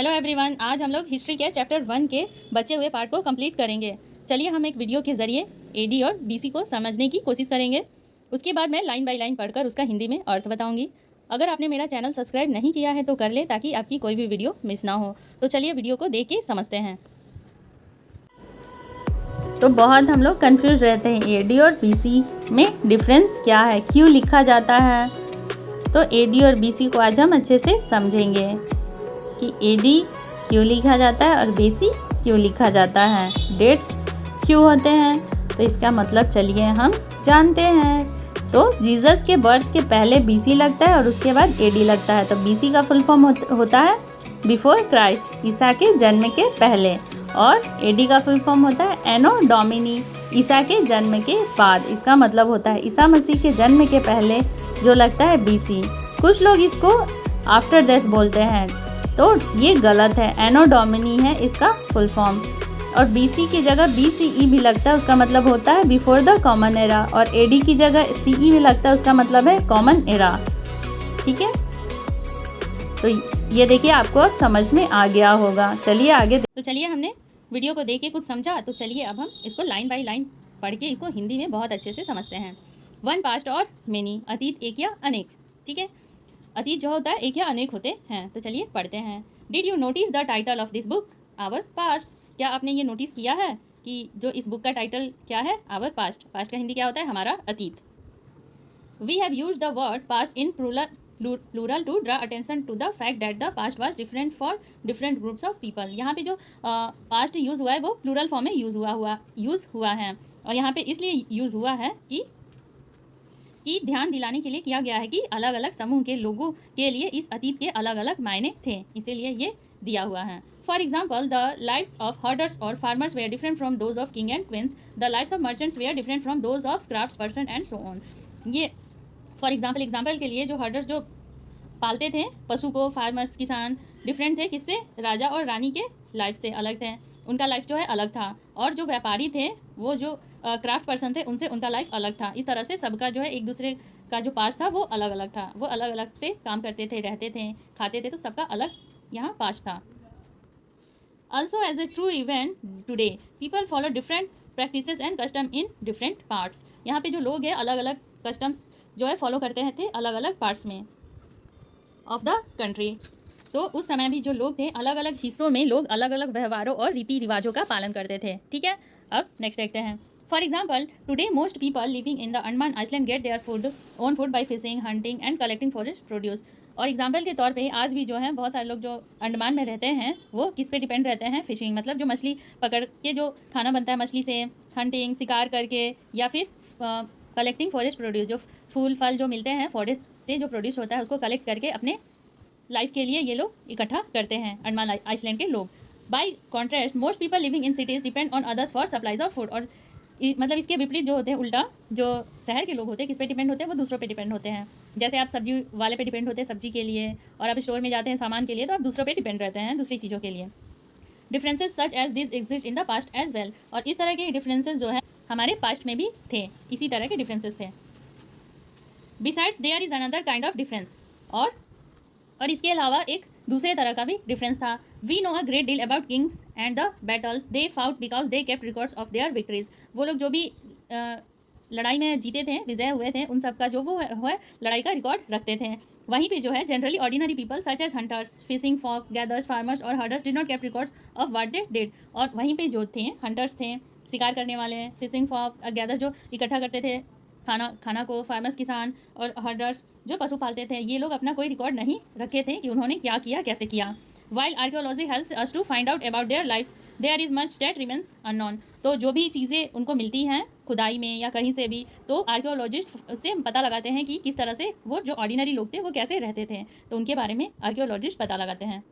Hello everyone, आज हम लोग हिस्ट्री के चैप्टर 1 के बचे हुए पार्ट को कंप्लीट करेंगे। चलिए हम एक वीडियो के ज़रिए एडी और बीसी को समझने की कोशिश करेंगे। उसके बाद मैं लाइन बाय लाइन पढ़कर उसका हिंदी में अर्थ बताऊंगी। अगर आपने मेरा चैनल सब्सक्राइब नहीं किया है तो कर ले, ताकि आपकी कोई भी वीडियो मिस ना हो। तो चलिए वीडियो को देख के समझते हैं। तो बहुत हम लोग कन्फ्यूज रहते हैं, एडी और बीसी में डिफरेंस क्या है, क्यों लिखा जाता है। तो एडी और बीसी को आज हम अच्छे से समझेंगे कि एडी क्यों लिखा जाता है और बीसी क्यों लिखा जाता है, डेट्स क्यों होते हैं। तो इसका मतलब चलिए हम जानते हैं। तो जीसस के बर्थ के पहले बीसी लगता है और उसके बाद एडी लगता है। तो बीसी का फुल फॉर्म होता है बिफोर क्राइस्ट, ईसा के जन्म के पहले। और एडी का फुल फॉर्म होता है एनो डोमिनी, ईसा के जन्म के बाद। इसका मतलब होता है ईसा मसीह के जन्म के पहले जो लगता है बीसी। कुछ लोग इसको आफ्टर डेथ बोलते हैं, तो ये गलत है। एनो डोमिनी है इसका फुल फॉर्म। और बीसी की जगह बीसीई भी लगता है, उसका मतलब होता है बिफोर द कॉमन एरा। और एडी की जगह सीई भी लगता है, उसका मतलब है कॉमन एरा। ठीक है, तो ये देखिए आपको अब समझ में आ गया होगा। चलिए आगे। तो चलिए हमने वीडियो को देख के कुछ समझा, तो चलिए अब हम इसको लाइन बाय लाइन पढ़ के इसको हिंदी में बहुत अच्छे से समझते हैं। वन पास्ट और मेनी, अतीत एक या अनेक। ठीक है, अतीत जो होता है एक या अनेक होते हैं। तो चलिए पढ़ते हैं। Did you notice the title of this book, our past. क्या आपने ये नोटिस किया है कि जो इस बुक का टाइटल क्या है, आवर पास्ट। पास्ट का हिंदी क्या होता है, हमारा अतीत। We have use the word past in plural to draw attention to the fact that the past was different for different groups of people. यहाँ पे जो पास्ट यूज़ हुआ है वो प्लूरल फॉर्म में यूज़ हुआ है। और यहाँ पे इसलिए यूज़ हुआ है कि ध्यान दिलाने के लिए किया गया है कि अलग अलग समूह के लोगों के लिए इस अतीत के अलग अलग मायने थे, इसीलिए ये दिया हुआ है। For example, the lifes of herders और farmers were different from those of king and queens. The lifes of merchants were different from those of crafts person and so on. ये फॉर एग्जाम्पल के लिए जो herders जो पालते थे पशु को, फार्मर्स किसान, डिफरेंट थे किससे, राजा और रानी के लाइफ से अलग थे, उनका लाइफ जो है अलग था। और जो व्यापारी थे वो जो क्राफ्ट पर्सन थे उनसे उनका लाइफ अलग था। इस तरह से सबका जो है एक दूसरे का जो पास्ट था वो अलग अलग था, वो अलग अलग से काम करते थे, रहते थे, खाते थे, तो सबका अलग यहाँ पास्ट था। Also as a true event today people follow different practices and custom in different parts. यहाँ पे जो लोग हैं अलग अलग कस्टम्स जो है फॉलो करते थे अलग अलग पार्ट्स में ऑफ द कंट्री। तो उस समय भी जो लोग थे अलग अलग हिस्सों में लोग अलग अलग व्यवहारों और रीति रिवाजों का पालन करते थे। ठीक है, अब नेक्स्ट देखते हैं। For example, today most people living in the Andaman island get their own food by fishing, hunting and collecting forest produce. और एग्जाम्पल के तौर पे आज भी जो है बहुत सारे लोग जो अंडमान में रहते हैं वो किस पे डिपेंड रहते हैं, फिशिंग, मतलब जो मछली पकड़ के जो खाना बनता है मछली से, हंटिंग शिकार करके, या फिर कलेक्टिंग फॉरेस्ट प्रोड्यूस, जो फूल फल जो मिलते हैं फॉरेस्ट से जो प्रोड्यूस होता है उसको कलेक्ट करके अपने लाइफ के लिए ये लोग इकट्ठा करते हैं अंडमान आइसलैंड के लोग। By contrast most people living in cities depend on others for supplies of food. और मतलब इसके विपरीत जो होते हैं, उल्टा, जो शहर के लोग होते हैं किस पे डिपेंड होते हैं, वो दूसरों पे डिपेंड होते हैं। जैसे आप सब्जी वाले पे डिपेंड होते हैं सब्जी के लिए, और आप स्टोर में जाते हैं सामान के लिए, तो आप दूसरों पे डिपेंड रहते हैं दूसरी चीज़ों के लिए। Differences such as this exist in the past as well. और इस तरह के डिफरेंसेस जो है हमारे पास्ट में भी थे, इसी तरह के डिफरेंसेस थे। Besides there is another kind of difference. और इसके अलावा एक दूसरे तरह का भी डिफरेंस था। We know a great deal about kings and the battles they fought because they kept records of their victories. वो लोग जो भी लड़ाई में जीते थे, विजय हुए थे, उन सब का जो वो है लड़ाई का रिकॉर्ड रखते थे। वहीं पे जो है generally ordinary people such as hunters, fishing folk, gatherers, farmers और herders did not kept records of what they did. और वहीं पे जो थे हंटर्स थे, शिकार करने वाले, फिशिंग फॉक, गैदर्स जो इकट्ठा करते थे खाना को, फार्मर्स किसान, और हर्डर्स जो पशु पालते थे, ये लोग अपना कोई रिकॉर्ड नहीं रखे थे कि उन्होंने क्या किया, कैसे किया। While archaeology helps us to find out about their lives there is much that remains unknown. तो जो भी चीज़ें उनको मिलती हैं खुदाई में या कहीं से भी, तो आर्कियोलॉजिस्ट से पता लगाते हैं कि किस तरह से वो जो ऑर्डिनरी लोग थे वो कैसे रहते थे, तो उनके बारे में आर्कियोलॉजिस्ट पता लगाते हैं।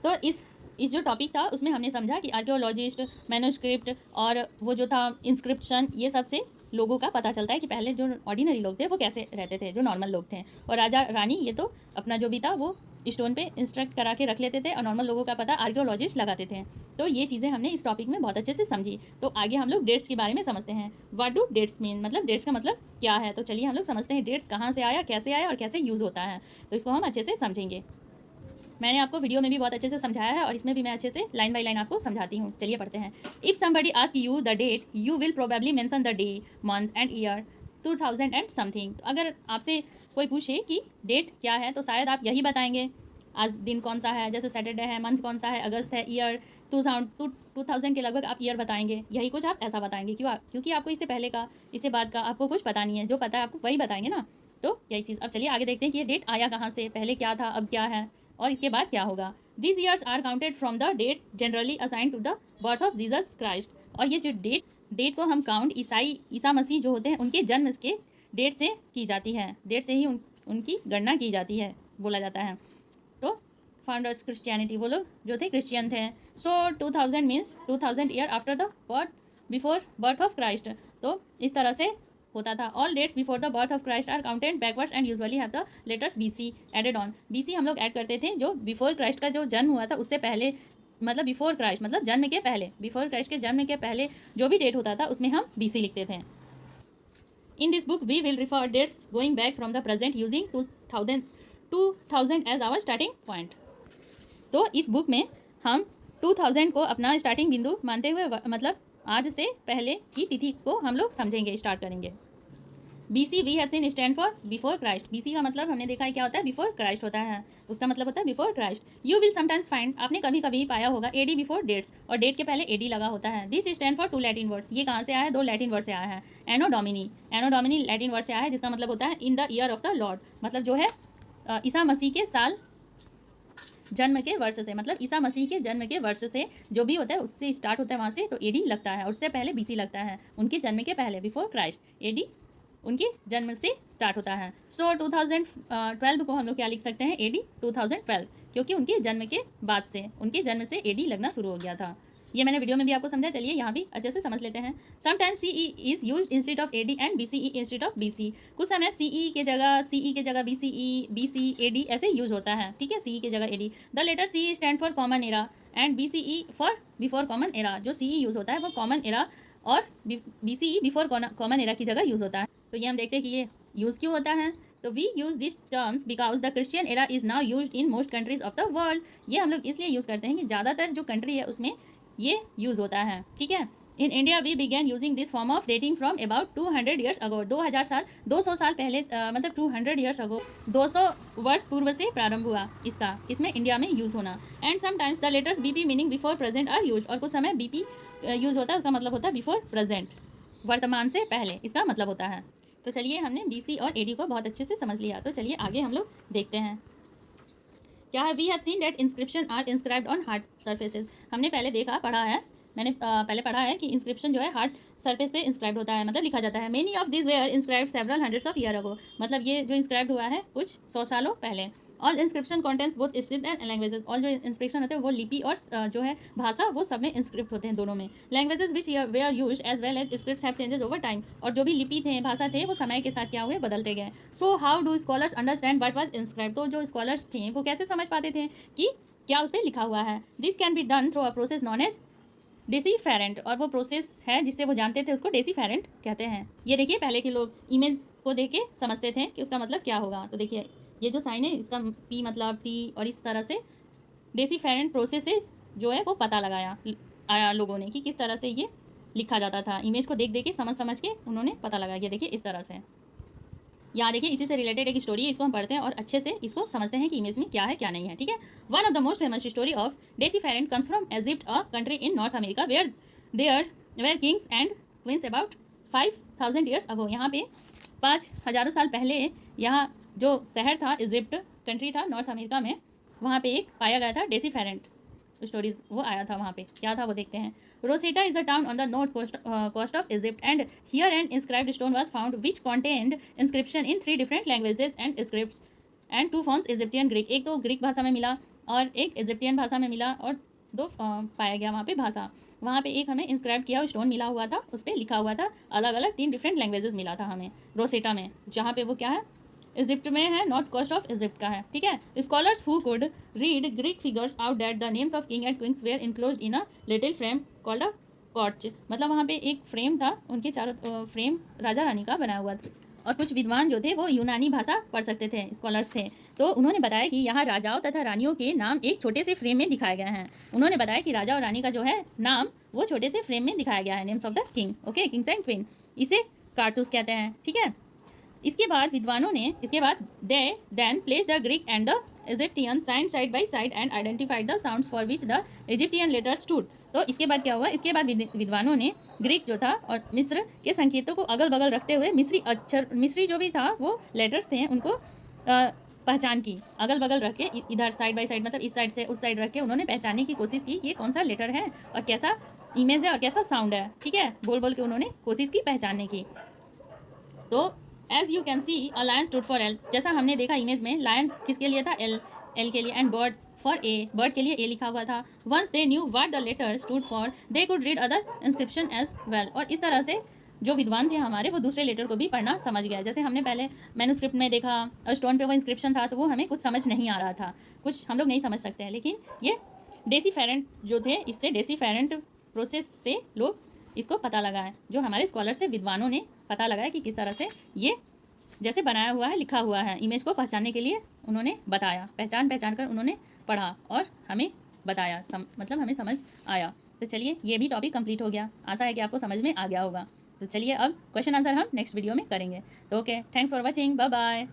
तो इस जो टॉपिक था उसमें हमने समझा कि आर्कियोलॉजिस्ट, मैन्युस्क्रिप्ट और वो जो था इंस्क्रिप्शन, ये सब से लोगों का पता चलता है कि पहले जो ऑर्डिनरी लोग थे वो कैसे रहते थे, जो नॉर्मल लोग थे। और राजा रानी ये तो अपना जो भी था वो स्टोन पे इंस्ट्रक्ट करा के रख लेते थे, और नॉर्मल लोगों का पता आर्कियोलॉजिस्ट लगाते थे। तो ये चीज़ें हमने इस टॉपिक में बहुत अच्छे से समझी। तो आगे हम लोग डेट्स के बारे में समझते हैं। व्हाट डू डेट्स मीन, मतलब डेट्स का मतलब क्या है। तो चलिए हम लोग समझते हैं डेट्स कहाँ से आया, कैसे आया और कैसे यूज़ होता है। तो इसको हम अच्छे से समझेंगे। मैंने आपको वीडियो में भी बहुत अच्छे से समझाया है और इसमें भी मैं अच्छे से लाइन बाय लाइन आपको समझाती हूँ। चलिए पढ़ते हैं। If somebody ask you the date you will probably mention the day month and year 2000 and something. तो अगर आपसे कोई पूछे कि डेट क्या है तो शायद आप यही बताएंगे, आज दिन कौन सा है, जैसे सैटरडे है, मंथ कौन सा है, अगस्त है, ईयर 2000 के लगभग आप ईयर बताएंगे, यही कुछ आप ऐसा बताएंगे। क्योंकि आपको इससे पहले का इससे बाद का आपको कुछ पता नहीं है, जो पता है आपको वही बताएंगे ना। तो यही चीज़। अब चलिए आगे देखते हैं कि ये डेट आया कहाँ से, पहले क्या था, अब क्या है और इसके बाद क्या होगा। This years are counted from the date generally assign to the birth of Jesus Christ. और ये जो डेट को हम काउंट ईसा मसीह जो होते हैं उनके जन्म के डेट से की जाती है, डेट से ही उनकी गणना की जाती है, बोला जाता है। तो फाउंडर्स क्रिश्चियनिटी, वो लोग जो थे क्रिश्चियन थे। So 2000 means 2000 year after the before birth of Christ. तो इस तरह से होता था। All dates before the birth of Christ are counted backwards and usually have the letters BC added on. BC हम लोग ऐड करते थे, जो बिफोर क्राइस्ट का जो जन्म हुआ था उससे पहले, मतलब बिफोर क्राइस्ट मतलब जन्म के पहले, बिफोर क्राइस्ट के जन्म के पहले जो भी डेट होता था उसमें हम BC लिखते थे। In this book we will refer dates going back from the present using 2000 as our starting point. तो इस बुक में हम 2000 को अपना स्टार्टिंग बिंदु मानते हुए, मतलब आज से पहले की तिथि को हम लोग समझेंगे, स्टार्ट करेंगे। BC we have seen stand for before Christ. BC का मतलब हमने देखा है क्या होता है, बिफोर क्राइस्ट होता है, उसका मतलब होता है before Christ. You will sometimes find, आपने कभी कभी पाया होगा, AD बिफोर डेट्स, और डेट के पहले AD लगा होता है। This stand for 2 Latin words. ये कहाँ से आया है, 2 लैटिन वर्ड से आया है। एनो डोमिनी लैटिन वर्ड से आया है, जिसका मतलब होता है in the year of the Lord, मतलब जो है ईसा मसीह के साल, जन्म के वर्ष से, मतलब ईसा मसीह के जन्म के वर्ष से जो भी होता है उससे स्टार्ट होता है, वहाँ से तो AD लगता है, और उससे पहले BC लगता है, उनके जन्म के पहले, बिफोर क्राइस्ट। AD उनके जन्म से स्टार्ट होता है। सो 2012 को हम लोग क्या लिख सकते हैं, AD 2012, क्योंकि उनके जन्म के बाद से, उनके जन्म से AD लगना शुरू हो गया था। ये मैंने वीडियो में भी आपको समझा, चलिए यहाँ भी अच्छे से समझ लेते हैं। Sometimes CE is use instead of AD and BCE instead of BC। कुछ समय CE के जगह BC AD ऐसे यूज होता है, ठीक है, CE के जगह AD। The letter CE stand for common era and BCE for before common era. जो CE यूज होता है वो कॉमन एरा और BCE बिफोर कॉमन एरा की जगह यूज होता है। तो ये हम देखते हैं कि ये यूज़ क्यों होता है। तो we use this terms because the Christian era is now used in most countries of the world. ये हम लोग इसलिए यूज़ करते हैं कि ज़्यादातर जो कंट्री है उसमें ये यूज़ होता है, ठीक है। In India we began using this form of dating from about 200 years ago. 200 साल पहले, मतलब 200 ईयर्स अगो, 200 वर्ष पूर्व से प्रारंभ हुआ इसका, इसमें इंडिया में यूज़ होना। And sometimes the letters BP meaning before present are use. और कुछ समय BP यूज़ होता है, उसका मतलब होता है बिफोर प्रेजेंट, वर्तमान से पहले, इसका मतलब होता है। तो चलिए हमने BC और AD को बहुत अच्छे से समझ लिया। तो चलिए आगे हम लोग देखते हैं क्या है। We have seen date inscription are inscribed on hard surfaces. हमने पहले देखा, पढ़ा है, मैंने पहले पढ़ा है कि इंस्क्रिप्शन जो है हार्ड सरफेस पे इंस्क्राइब होता है, मतलब लिखा जाता है। Many of this were inscribe several hundreds of year ago. मतलब ये जो इंस्क्राइब हुआ है कुछ 100 सालों पहले। All inscription contents both script and languages. All जो इंस्क्रिप्शन होते हैं वो लिपि और जो है भाषा, वो सब में इंस्क्रिप्ट होते हैं, दोनों में। Languages which we are use as well as scripts have changes over time. और जो भी लिपि थे, भाषा थे, वो समय के साथ क्या हुए, बदलते गए। So how do scholars understand what was inscribe. तो जो स्कॉलर्स थे वो कैसे समझ पाते थे कि क्या उस पर लिखा हुआ है। This can be done through a process known as decipherment. और वो प्रोसेस है जिससे वो जानते थे, उसको डेसीफेरेंट कहते हैं। ये देखिए, पहले के लोग इमेज को देख के समझते थे कि उसका मतलब क्या होगा। तो देखिए ये जो साइन है, इसका P मतलब T, और इस तरह से डेसीफेरेंट प्रोसेस से जो है वो पता लगाया लोगों ने कि किस तरह से ये लिखा जाता था। इमेज को देख के समझ के उन्होंने पता लगाया। ये देखिए इस तरह से, यहाँ देखिए इसी से रिलेटेड एक स्टोरी है, इसको हम पढ़ते हैं और अच्छे से इसको समझते हैं कि इमेज में क्या है क्या नहीं है, ठीक है। One of the most famous story of decipherment comes from Egypt, a country in North America, where kings and queens about 5000 years ago. यहाँ पे 5000 साल पहले यहाँ जो शहर था, इजिप्ट कंट्री था नॉर्थ अमेरिका में, वहाँ पे एक पाया गया था डेसीफेरेंट स्टोरीज, वो आया था वहाँ पे। क्या था वो देखते हैं। Rosetta is a town on the north coast of Egypt and here an inscribed stone was found which contained inscription in 3 different languages and scripts and 2 forms Egyptian Greek. एक तो ग्रीक भाषा में मिला और एक इजिप्टियन भाषा में मिला, और 2 पाया गया वहाँ पे भाषा। वहाँ पे एक हमें इंस्क्राइब किया स्टोन मिला हुआ था, उस पर लिखा हुआ था, अलग अलग 3 डिफरेंट लैंग्वेजेस मिला था हमें रोसेटा में, जहाँ पे वो क्या है, इजिप्ट में है, नॉर्थ कोस्ट ऑफ इजिप्ट का है, ठीक है। Scholars who could read Greek figures out that the names of king and queens were enclosed in a little frame called a cartouche. मतलब वहाँ पे एक फ्रेम था, उनके चारों फ्रेम राजा रानी का बनाया हुआ और कुछ विद्वान जो थे वो यूनानी भाषा पढ़ सकते थे, स्कॉलर्स थे। तो उन्होंने बताया कि यहाँ राजाओं तथा रानियों के नाम एक छोटे से फ्रेम में दिखाए गए हैं। उन्होंने बताया कि राजा और रानी का जो है नाम वो छोटे से फ्रेम में दिखाया गया है, names of the king, okay, Kings and queen. इसे कारतूस कहते हैं, ठीक है। इसके बाद विद्वानों ने they then place the Greek and the Egyptian side by side and identified the sounds for which the Egyptian letter stood. तो इसके बाद क्या हुआ, इसके बाद विद्वानों ने ग्रीक जो था और मिस्र के संकेतों को अगल बगल रखते हुए मिस्री जो भी था वो लेटर्स थे उनको पहचान की, अगल बगल रख के, इधर साइड बाई साइड, मतलब इस साइड से उस साइड रख के उन्होंने पहचानने की कोशिश की ये कौन सा लेटर है और कैसा इमेज है और कैसा साउंड है, ठीक है। बोल बोल के उन्होंने कोशिश की पहचानने की। तो as you can see a lion stood for L, जैसा हमने देखा इमेज में, लायन किसके लिए था, एल के लिए, and bird for A, bird के लिए ए लिखा हुआ था। Once they knew what the letter stood for they could read other inscription as well. और इस तरह से जो विद्वान थे हमारे वो दूसरे लेटर को भी पढ़ना समझ गया। जैसे हमने पहले मैन्युस्क्रिप्ट में देखा और स्टोन पे वो इंस्क्रिप्शन था तो वो हमें कुछ समझ नहीं आ रहा था, कुछ हम लोग नहीं समझ सकते हैं, लेकिन ये डेसीफेरेंट जो थे, इससे डेसीफेरेंट प्रोसेस से लोग इसको पता लगाए, जो हमारे स्कॉलर्स थे, विद्वानों ने पता लगाया कि किस तरह से ये जैसे बनाया हुआ है, लिखा हुआ है, इमेज को पहचानने के लिए उन्होंने बताया, पहचान कर उन्होंने पढ़ा और हमें बताया, मतलब हमें समझ आया। तो चलिए ये भी टॉपिक कंप्लीट हो गया, आशा है कि आपको समझ में आ गया होगा। तो चलिए अब क्वेश्चन आंसर हम नेक्स्ट वीडियो में करेंगे। तो okay, thanks for watching, bye bye.